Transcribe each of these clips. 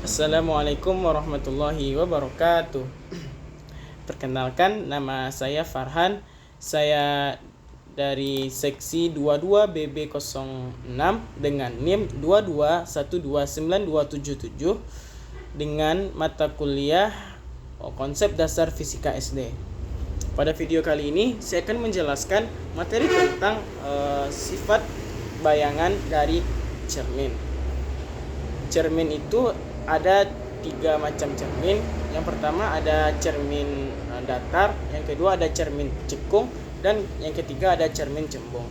Assalamualaikum warahmatullahi wabarakatuh. Perkenalkan, nama saya Farhan. Saya dari seksi 22 BB06 dengan NIM 221292777 dengan mata kuliah konsep dasar fisika SD. Pada video kali ini saya akan menjelaskan materi tentang sifat bayangan dari cermin. Cermin itu ada 3 macam cermin. Yang pertama ada cermin datar, yang kedua ada cermin cekung, dan yang ketiga ada cermin cembung.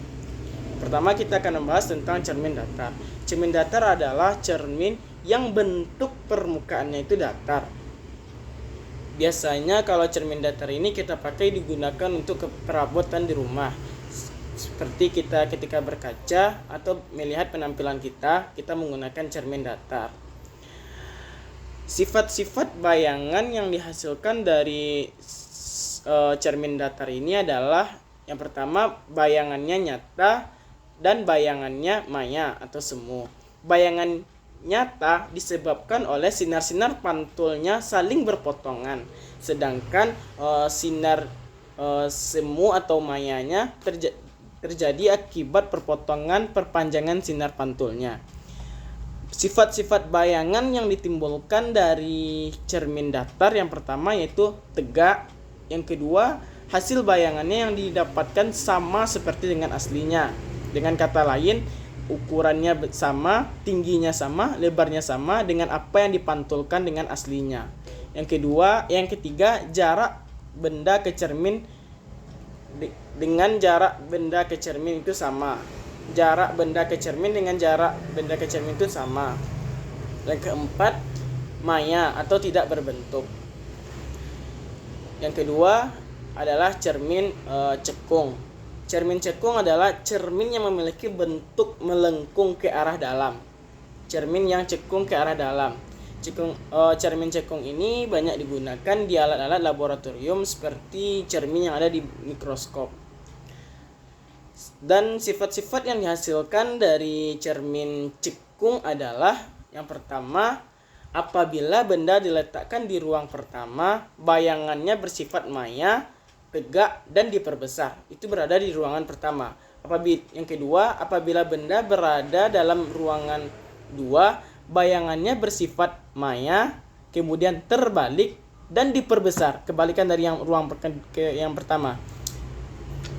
Pertama kita akan membahas tentang cermin datar. Cermin datar adalah cermin yang bentuk permukaannya itu datar. Biasanya kalau cermin datar ini kita pakai digunakan untuk perabotan di rumah. Seperti kita ketika berkaca atau melihat penampilan kita menggunakan cermin datar. Sifat-sifat bayangan yang dihasilkan dari cermin datar ini adalah yang pertama, bayangannya nyata dan bayangannya maya atau semu. Bayangan nyata disebabkan oleh sinar-sinar pantulnya saling berpotongan, sedangkan sinar semu atau mayanya terjadi akibat perpanjangan sinar pantulnya. Sifat-sifat bayangan yang ditimbulkan dari cermin datar yang pertama yaitu tegak, yang kedua hasil bayangannya yang didapatkan sama seperti dengan aslinya. Dengan kata lain, ukurannya sama, tingginya sama, lebarnya sama dengan apa yang dipantulkan dengan aslinya. Yang ketiga, jarak benda ke cermin dengan jarak benda ke cermin itu sama. Jarak benda ke cermin dengan jarak benda ke cermin itu sama. Yang keempat, maya atau tidak berbentuk. Yang kedua adalah cermin cekung. Cermin cekung adalah cermin yang memiliki bentuk melengkung ke arah dalam. Cermin yang cekung ke arah dalam. Cermin cekung ini banyak digunakan di alat-alat laboratorium seperti cermin yang ada di mikroskop. Dan sifat-sifat yang dihasilkan dari cermin cekung adalah yang pertama, apabila benda diletakkan di ruang pertama, bayangannya bersifat maya, tegak, dan diperbesar. Itu berada di ruangan pertama. Yang kedua, apabila benda berada dalam ruangan 2, bayangannya bersifat maya, kemudian terbalik dan diperbesar. Kebalikan dari yang pertama.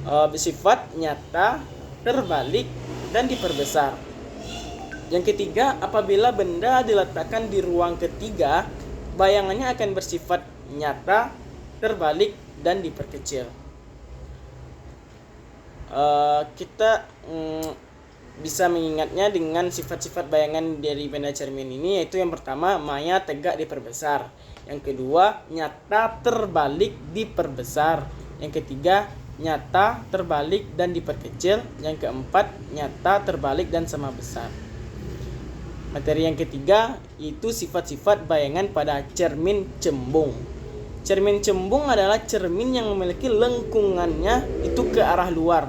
Bersifat nyata, terbalik, dan diperbesar. Yang ketiga, apabila benda diletakkan di ruang ketiga, bayangannya akan bersifat nyata, terbalik, dan diperkecil. Kita bisa mengingatnya dengan sifat-sifat bayangan dari benda cermin ini, yaitu yang pertama, maya, tegak, diperbesar. Yang kedua, nyata, terbalik, diperbesar. Yang ketiga, nyata, terbalik, dan diperkecil. Yang keempat, nyata, terbalik, dan sama besar. Materi yang ketiga itu sifat-sifat bayangan pada cermin cembung. Cermin cembung adalah cermin yang memiliki lengkungannya itu ke arah luar.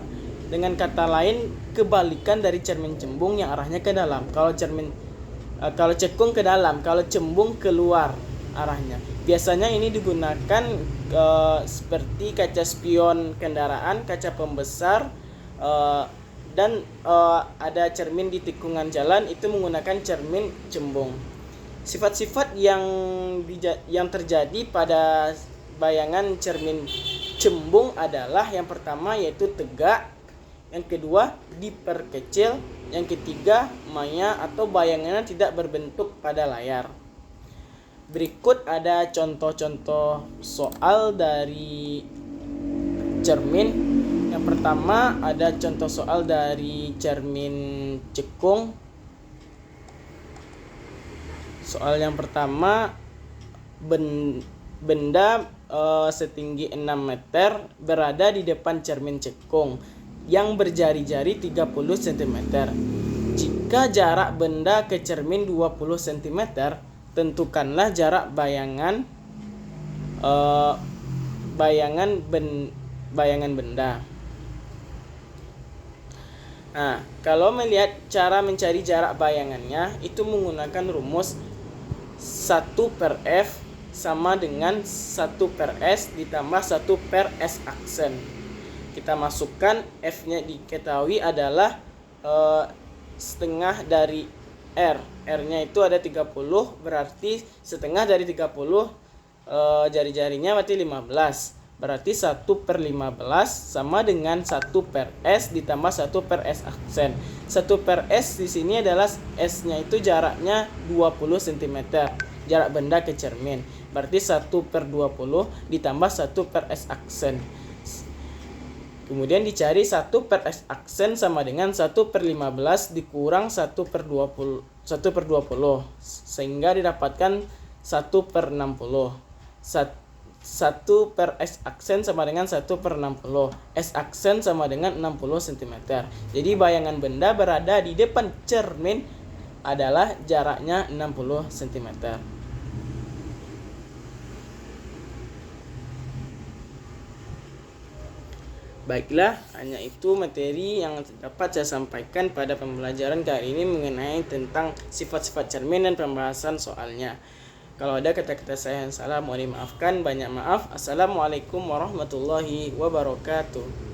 Dengan kata lain, kebalikan dari cermin cembung yang arahnya ke dalam. Kalau cekung ke dalam, kalau cembung keluar arahnya. Biasanya ini digunakan seperti kaca spion kendaraan, kaca pembesar, dan ada cermin di tikungan jalan, itu menggunakan cermin cembung. Sifat-sifat yang terjadi pada bayangan cermin cembung adalah yang pertama yaitu tegak, yang kedua diperkecil, yang ketiga maya atau bayangannya tidak berbentuk pada layar. Berikut ada contoh-contoh soal dari cermin. Yang pertama ada contoh soal dari cermin cekung. Soal yang pertama, benda setinggi 6 meter berada di depan cermin cekung yang berjari-jari 30 cm. Jika jarak benda ke cermin 20 cm, tentukanlah jarak bayangan benda. Nah, kalau melihat cara mencari jarak bayangannya itu menggunakan rumus 1/F sama dengan 1/S ditambah 1/S aksen. Kita masukkan F-nya diketahui adalah setengah dari R. R-nya itu ada 30, berarti setengah dari 30 jari-jarinya berarti 15. Berarti 1/15 sama dengan 1/S ditambah 1/S aksen. 1/S di sini adalah S-nya itu jaraknya 20 cm. Jarak benda ke cermin. Berarti 1/20 ditambah 1/S aksen. Kemudian dicari 1/S aksen sama dengan 1/15 dikurang 1/20 sehingga didapatkan 1/60. 1/S aksen sama dengan 1/60. S aksen sama dengan 60 cm. Jadi bayangan benda berada di depan cermin adalah jaraknya 60 cm. Baiklah, hanya itu materi yang dapat saya sampaikan pada pembelajaran kali ini mengenai tentang sifat-sifat cermin dan pembahasan soalnya. Kalau ada kata-kata saya yang salah mohon dimaafkan, banyak maaf. Assalamualaikum warahmatullahi wabarakatuh.